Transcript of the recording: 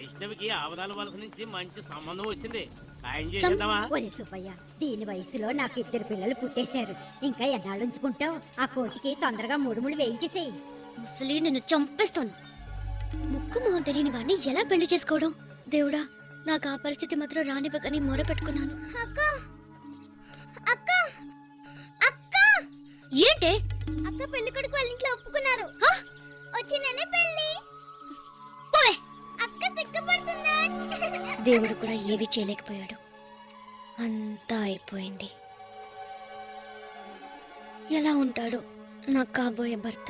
వైష్ణవికి ఆవదాల వలస నుంచి మంచి సంబంధం వచ్చింది. ఖాయం చేసేద్దామా? ఒరే సుబ్బయ్య, దీని వయసులో నాకు 2 పిల్లలు పుట్టేశారు. ఇంకా ఎన్నాళ్ళు ఉంచుకుంటావు? ఆ కోతికి తొందరగా 3 ముళ్ళు వేయించేసేయి. ముసలి నిన్ను చంపేస్తాను. ముక్కు మొహం తెలియని వాడిని ఎలా పెళ్లి చేసుకోవడం? దేవుడా, నాకు ఆ పరిస్థితి మాత్రం రానివ్వకని మొర పెట్టుకున్నాను. అక్క అక్క అక్క ఏంటే? అక్క పెళ్లి కొడుకు వాళ్ళ ఇంట్లో ఒప్పుకున్నారు. వచ్చే నెల పెళ్లి. అక్క సిగ్గుపడుతుందా? దేవుడు కూడా ఏవి చేయలేకపోయాడు. అంతా అయిపోయింది. ఎలా ఉంటాడో నాకు కాబోయే భర్త.